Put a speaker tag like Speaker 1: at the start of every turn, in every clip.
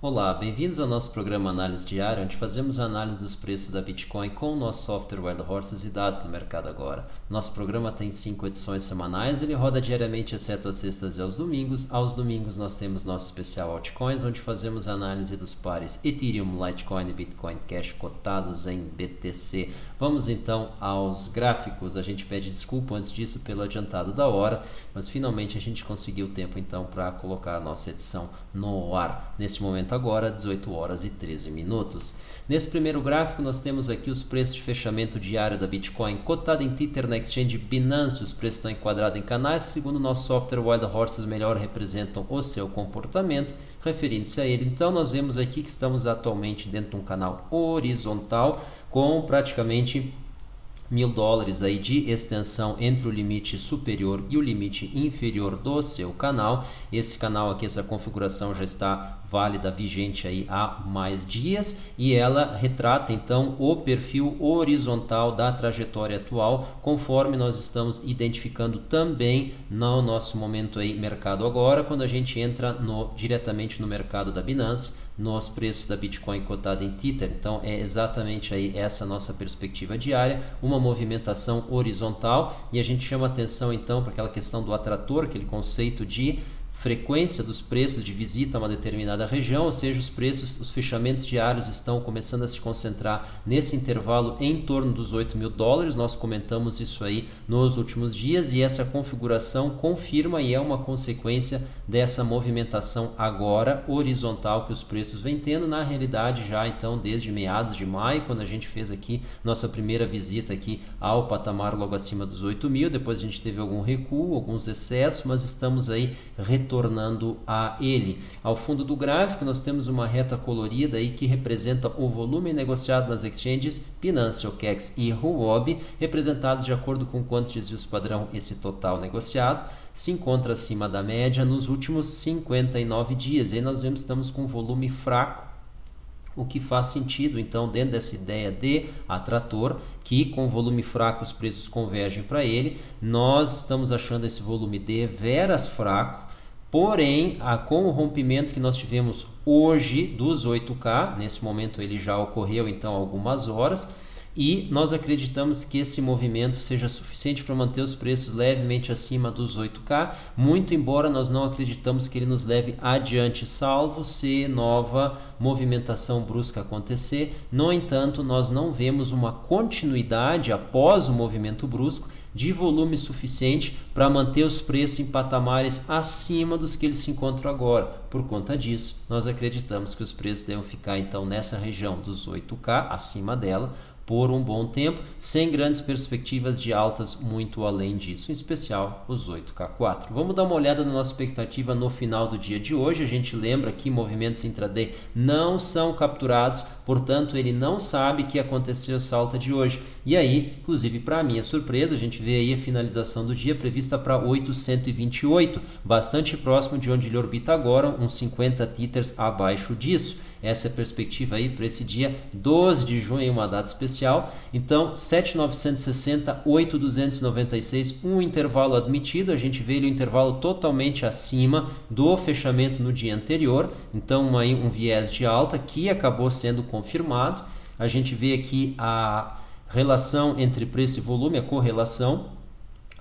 Speaker 1: Olá, bem-vindos ao nosso programa Análise Diária, onde fazemos a análise dos preços da Bitcoin com o nosso software Wild Horses e dados do mercado agora. Nosso programa tem 5 edições semanais, ele roda diariamente exceto às sextas e aos domingos. Aos domingos nós temos nosso especial Altcoins, onde fazemos a análise dos pares Ethereum, Litecoin e Bitcoin Cash cotados em BTC. Vamos então aos gráficos. A gente pede desculpa antes disso pelo adiantado da hora, mas finalmente a gente conseguiu tempo então para colocar a nossa edição no ar. Nesse momento agora, 18 horas e 13 minutos. Nesse primeiro gráfico nós temos aqui os preços de fechamento diário da Bitcoin cotada em Tether na exchange Binance. Os preços estão enquadrados em canais que, segundo o nosso software Wild Horses, melhor representam o seu comportamento. Referindo-se a ele, então, nós vemos aqui que estamos atualmente dentro de um canal horizontal com praticamente $1.000 aí de extensão entre o limite superior e o limite inferior do seu canal. Esse canal aqui, essa configuração já está válida, vigente aí há mais dias, e ela retrata então o perfil horizontal da trajetória atual, conforme nós estamos identificando também no nosso momento aí mercado agora, quando a gente entra diretamente no mercado da Binance, nos preços da Bitcoin cotada em Tether. Então é exatamente aí essa nossa perspectiva diária, uma movimentação horizontal, e a gente chama atenção então para aquela questão do atrator, aquele conceito de frequência dos preços de visita a uma determinada região, ou seja, os preços, os fechamentos diários estão começando a se concentrar nesse intervalo em torno dos $8.000. Nós comentamos isso aí nos últimos dias, e essa configuração confirma e é uma consequência dessa movimentação agora horizontal que os preços vêm tendo, na realidade já então desde meados de maio, quando a gente fez aqui nossa primeira visita aqui ao patamar logo acima dos 8.000, depois a gente teve algum recuo, alguns excessos, mas estamos aí retornando a ele. Ao fundo do gráfico nós temos uma reta colorida aí que representa o volume negociado nas exchanges Binance, OKEx e Huobi, representados de acordo com quantos desvios padrão esse total negociado se encontra acima da média nos últimos 59 dias. E aí nós vemos que estamos com um volume fraco, o que faz sentido então dentro dessa ideia de atrator, que com volume fraco os preços convergem para ele. Nós estamos achando esse volume deveras fraco, porém, com o rompimento que nós tivemos hoje dos 8K, nesse momento ele já ocorreu então há algumas horas, e nós acreditamos que esse movimento seja suficiente para manter os preços levemente acima dos 8K, muito embora nós não acreditamos que ele nos leve adiante, salvo se nova movimentação brusca acontecer. No entanto, nós não vemos uma continuidade após o movimento brusco de volume suficiente para manter os preços em patamares acima dos que eles se encontram agora. Por conta disso, nós acreditamos que os preços devem ficar então nessa região dos 8K, acima dela, por um bom tempo, sem grandes perspectivas de altas muito além disso, em especial os 8K4. Vamos dar uma olhada na nossa expectativa no final do dia de hoje. A gente lembra que movimentos intraday não são capturados, portanto ele não sabe que aconteceu essa alta de hoje. E aí, inclusive para minha surpresa, a gente vê aí a finalização do dia prevista para 828, bastante próximo de onde ele orbita agora, uns 50 tethers abaixo disso. Essa é a perspectiva aí para esse dia 12 de junho, uma data especial. Então, 7.960, 8.296, um intervalo admitido. A gente vê ele um intervalo totalmente acima do fechamento no dia anterior. Então, aí um viés de alta que acabou sendo confirmado. A gente vê aqui a relação entre preço e volume, a correlação,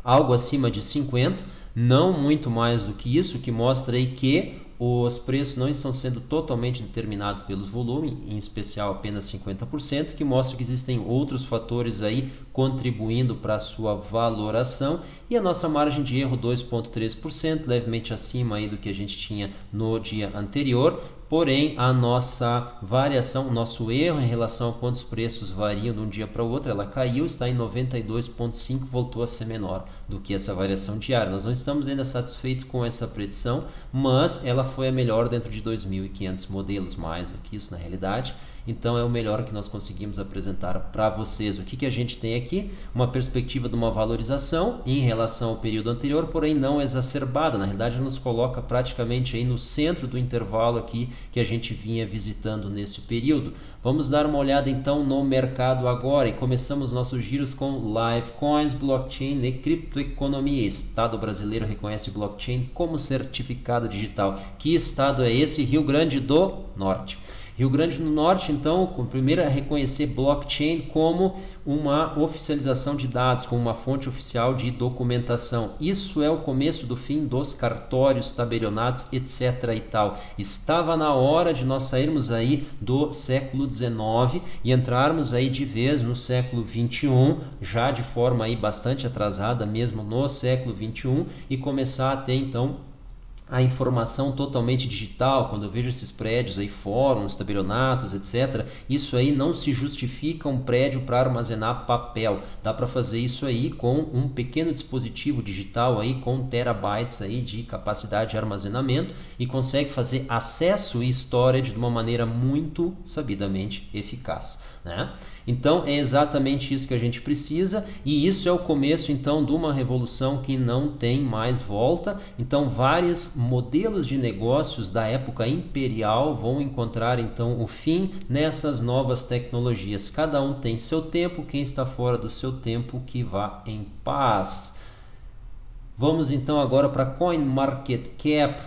Speaker 1: algo acima de 50, não muito mais do que isso, que mostra aí que os preços não estão sendo totalmente determinados pelos volumes, em especial apenas 50%, que mostra que existem outros fatores aí contribuindo para a sua valoração. E a nossa margem de erro 2,3%, levemente acima aí do que a gente tinha no dia anterior. Porém, a nossa variação, o nosso erro em relação a quantos preços variam de um dia para o outro, ela caiu, está em 92,5, voltou a ser menor do que essa variação diária. Nós não estamos ainda satisfeitos com essa predição, mas ela foi a melhor dentro de 2.500 modelos, mais do que isso na realidade. Então é o melhor que nós conseguimos apresentar para vocês. O que a gente tem aqui? Uma perspectiva de uma valorização em relação relação ao período anterior, porém não exacerbada. Na realidade, nos coloca praticamente aí no centro do intervalo aqui que a gente vinha visitando nesse período. Vamos dar uma olhada então no mercado agora e começamos nossos giros com Livecoins, blockchain e criptoeconomia. Estado brasileiro reconhece blockchain como certificado digital. Que estado é esse? Rio Grande do Norte. Rio Grande do Norte, então, primeiro é reconhecer blockchain como uma oficialização de dados, como uma fonte oficial de documentação. Isso é o começo do fim dos cartórios, tabelionatos, etc. e tal. Estava na hora de nós sairmos aí do século XIX e entrarmos aí de vez no século XXI, já de forma aí bastante atrasada mesmo no século XXI, e começar a ter então a informação totalmente digital. Quando eu vejo esses prédios aí, fóruns, tabelionatos, etc., isso aí não se justifica um prédio para armazenar papel. Dá para fazer isso aí com um pequeno dispositivo digital aí com terabytes aí de capacidade de armazenamento e consegue fazer acesso e storage de uma maneira muito sabidamente eficaz, né? Então é exatamente isso que a gente precisa, e isso é o começo então de uma revolução que não tem mais volta. Então vários modelos de negócios da época imperial vão encontrar então o fim nessas novas tecnologias. Cada um tem seu tempo, quem está fora do seu tempo que vá em paz. Vamos então agora para CoinMarketCap,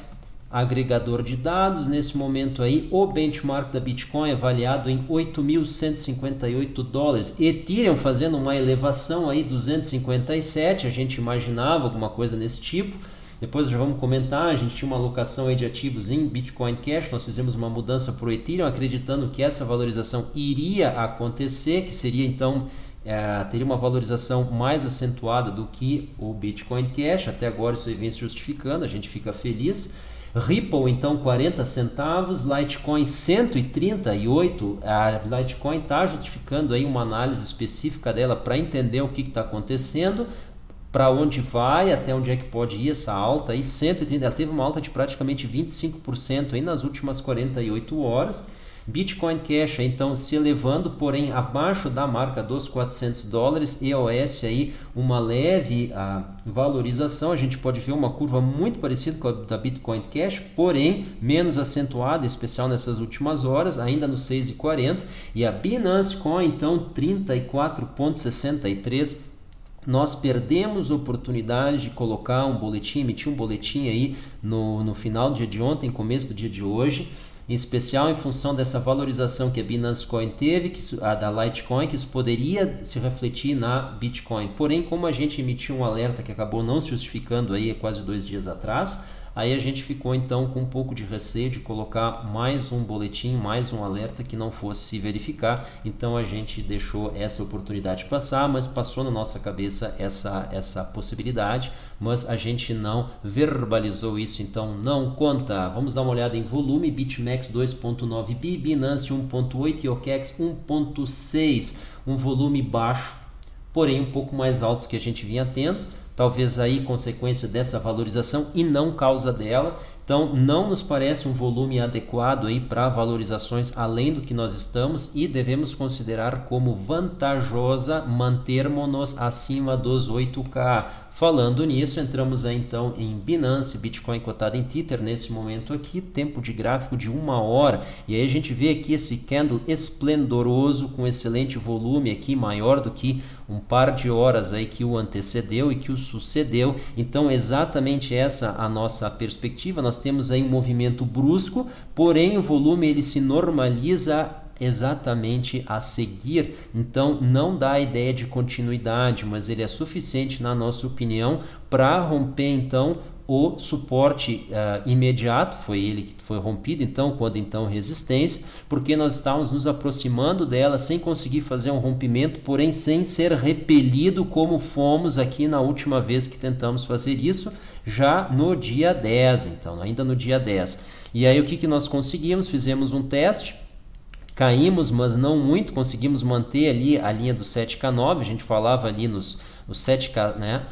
Speaker 1: agregador de dados. Nesse momento aí, o benchmark da Bitcoin é avaliado em $8.158. Ethereum fazendo uma elevação aí 257, a gente imaginava alguma coisa nesse tipo. Depois já vamos comentar, a gente tinha uma alocação aí de ativos em Bitcoin Cash, nós fizemos uma mudança para o Ethereum, acreditando que essa valorização iria acontecer, que seria então teria uma valorização mais acentuada do que o Bitcoin Cash. Até agora isso aí vem se justificando, a gente fica feliz. Ripple então 40 centavos, Litecoin 138, a Litecoin está justificando aí uma análise específica dela para entender o que está acontecendo, para onde vai, até onde é que pode ir essa alta aí. 130, ela teve uma alta de praticamente 25% aí nas últimas 48 horas. Bitcoin Cash então se elevando, porém abaixo da marca dos $400, EOS aí uma leve valorização. A gente pode ver uma curva muito parecida com a da Bitcoin Cash, porém menos acentuada, em especial nessas últimas horas, ainda no 6,40, e a Binance Coin então 34,63. Nós perdemos a oportunidade de colocar um boletim, emitir um boletim aí no final do dia de ontem, começo do dia de hoje, em especial em função dessa valorização que a Binance Coin teve, a da Litecoin, que isso poderia se refletir na Bitcoin. Porém, como a gente emitiu um alerta que acabou não se justificando aí quase 2 dias atrás, aí a gente ficou então com um pouco de receio de colocar mais um boletim, mais um alerta que não fosse se verificar. Então a gente deixou essa oportunidade passar, mas passou na nossa cabeça essa possibilidade, mas a gente não verbalizou isso, então não conta. Vamos dar uma olhada em volume: BitMEX 2.9 bi, Binance 1.8 e OKEX 1.6, um volume baixo, porém um pouco mais alto que a gente vinha tendo. Talvez aí consequência dessa valorização e não causa dela. Então não nos parece um volume adequado aí para valorizações além do que nós estamos, e devemos considerar como vantajosa mantermos-nos acima dos 8K. Falando nisso, entramos aí então em Binance, Bitcoin cotado em Tether nesse momento aqui, tempo de gráfico de 1 hora, e aí a gente vê aqui esse candle esplendoroso com excelente volume aqui, maior do que um par de horas aí que o antecedeu e que o sucedeu. Então exatamente essa a nossa perspectiva. Nós temos aí um movimento brusco, porém o volume ele se normaliza exatamente a seguir, então não dá a ideia de continuidade, mas ele é suficiente, na nossa opinião, para romper então o suporte imediato. Foi ele que foi rompido, então, quando então resistência, porque nós estávamos nos aproximando dela sem conseguir fazer um rompimento, porém sem ser repelido como fomos aqui na última vez que tentamos fazer isso, já no dia 10, então, ainda no dia 10. E aí o que nós conseguimos? Fizemos um teste caímos, mas não muito, conseguimos manter ali a linha do 7K9, a gente falava ali nos 7K, né?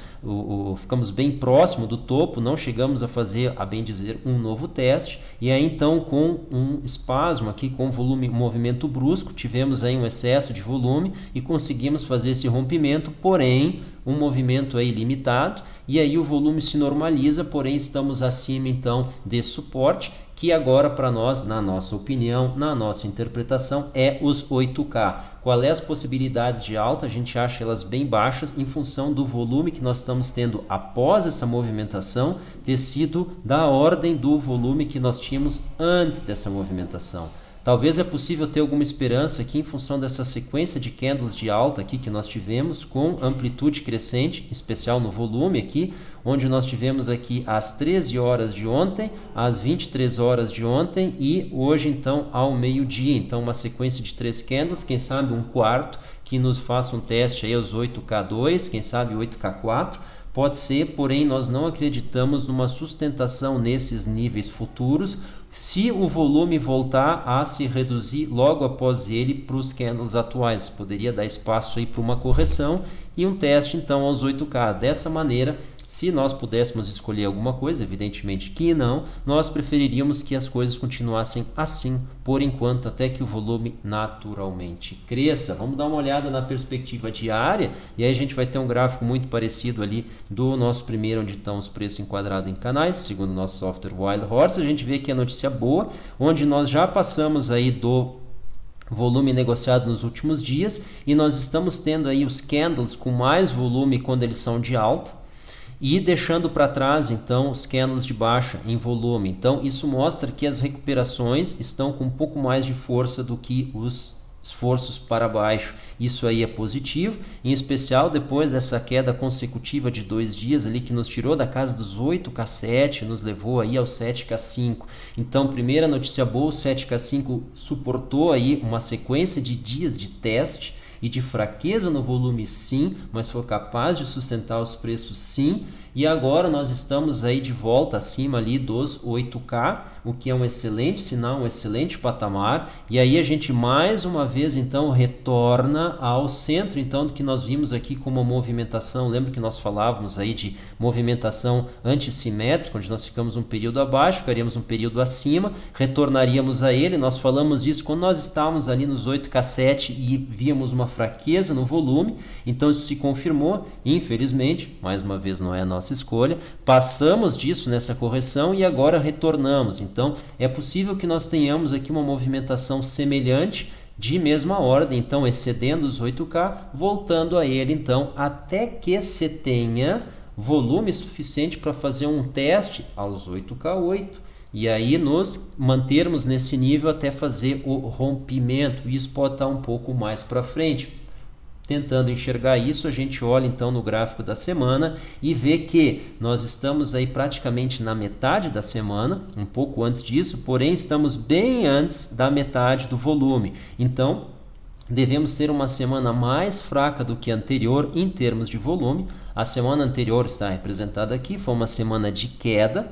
Speaker 1: Ficamos bem próximo do topo, não chegamos a fazer, a bem dizer, um novo teste, e aí então com um espasmo aqui, com volume, um movimento brusco, tivemos aí um excesso de volume e conseguimos fazer esse rompimento, porém um movimento aí limitado, e aí o volume se normaliza, porém estamos acima então desse suporte, que agora para nós, na nossa opinião, na nossa interpretação, é os 8K. Qual é as possibilidades de alta? A gente acha elas bem baixas em função do volume que nós estamos tendo após essa movimentação ter sido da ordem do volume que nós tínhamos antes dessa movimentação. Talvez é possível ter alguma esperança aqui em função dessa sequência de candles de alta aqui que nós tivemos com amplitude crescente, em especial no volume aqui, onde nós tivemos aqui às 13 horas de ontem, às 23 horas de ontem e hoje então ao meio-dia. Então uma sequência de 3 candles, quem sabe um quarto que nos faça um teste aí aos 8K2, quem sabe 8K4. Pode ser, porém nós não acreditamos numa sustentação nesses níveis futuros, se o volume voltar a se reduzir logo após ele para os candles atuais. Poderia dar espaço aí para uma correção e um teste então aos 8K. Dessa maneira, se nós pudéssemos escolher alguma coisa, evidentemente que não, nós preferiríamos que as coisas continuassem assim, por enquanto, até que o volume naturalmente cresça. Vamos dar uma olhada na perspectiva diária, e aí a gente vai ter um gráfico muito parecido ali do nosso primeiro, onde estão os preços enquadrados em canais, segundo o nosso software Wild Horse. A gente vê que a notícia boa, onde nós já passamos aí do volume negociado nos últimos dias, e nós estamos tendo aí os candles com mais volume quando eles são de alta, e deixando para trás então os candles de baixa em volume. Então isso mostra que as recuperações estão com um pouco mais de força do que os esforços para baixo. Isso aí é positivo, em especial depois dessa queda consecutiva de 2 dias ali que nos tirou da casa dos 8K7, nos levou aí ao 7K5. Então, primeira notícia boa, o 7K5 suportou aí uma sequência de dias de teste e de fraqueza no volume sim, mas foi capaz de sustentar os preços sim, e agora nós estamos aí de volta acima ali dos 8K, o que é um excelente sinal, um excelente patamar, e aí a gente mais uma vez então retorna ao centro então do que nós vimos aqui como movimentação. Lembra que nós falávamos aí de movimentação antissimétrica, onde nós ficamos um período abaixo, ficaríamos um período acima, retornaríamos a ele. Nós falamos isso quando nós estávamos ali nos 8K7 e víamos uma fraqueza no volume, então isso se confirmou, infelizmente, mais uma vez não é a nossa escolha, passamos disso nessa correção e agora retornamos. Então é possível que nós tenhamos aqui uma movimentação semelhante de mesma ordem, então excedendo os 8K, voltando a ele então até que se tenha volume suficiente para fazer um teste aos 8K8 e aí nos mantermos nesse nível até fazer o rompimento. Isso pode estar um pouco mais para frente. Tentando enxergar isso, a gente olha então no gráfico da semana e vê que nós estamos aí praticamente na metade da semana, um pouco antes disso, porém estamos bem antes da metade do volume. Então, devemos ter uma semana mais fraca do que a anterior em termos de volume. A semana anterior está representada aqui, foi uma semana de queda,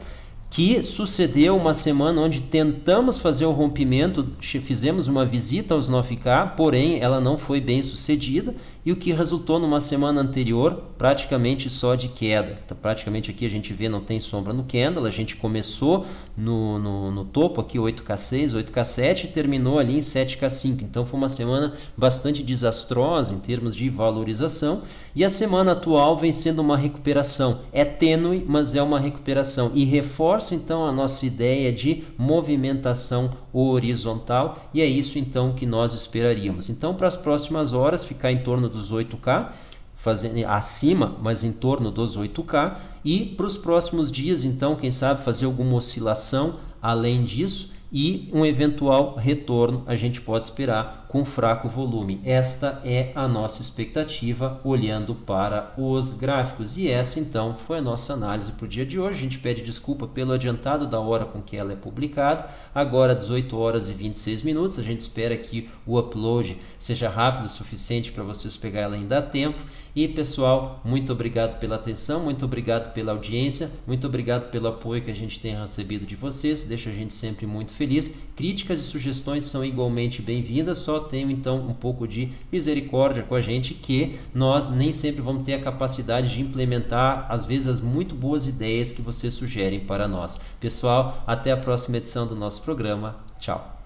Speaker 1: que sucedeu uma semana onde tentamos fazer o rompimento, fizemos uma visita aos 9K, porém ela não foi bem sucedida, e o que resultou numa semana anterior praticamente só de queda. Então, praticamente aqui a gente vê não tem sombra no candle, a gente começou no topo aqui 8K6, 8K7 e terminou ali em 7K5, então foi uma semana bastante desastrosa em termos de valorização, e a semana atual vem sendo uma recuperação, é tênue, mas é uma recuperação, e reforça então a nossa ideia de movimentação horizontal, e é isso então que nós esperaríamos. Então para as próximas horas ficar em torno dos 8K, fazendo acima, mas em torno dos 8K, e para os próximos dias então quem sabe fazer alguma oscilação além disso, e um eventual retorno a gente pode esperar com fraco volume. Esta é a nossa expectativa olhando para os gráficos, e essa então foi a nossa análise para o dia de hoje. A gente pede desculpa pelo adiantado da hora com que ela é publicada, agora 18 horas e 26 minutos, a gente espera que o upload seja rápido o suficiente para vocês pegar ela ainda a tempo, E pessoal, muito obrigado pela atenção, muito obrigado pela audiência, muito obrigado pelo apoio que a gente tem recebido de vocês, deixa a gente sempre muito feliz. Críticas e sugestões são igualmente bem-vindas, só tenho então um pouco de misericórdia com a gente, que nós nem sempre vamos ter a capacidade de implementar, às vezes, as muito boas ideias que vocês sugerem para nós. Pessoal, até a próxima edição do nosso programa. Tchau!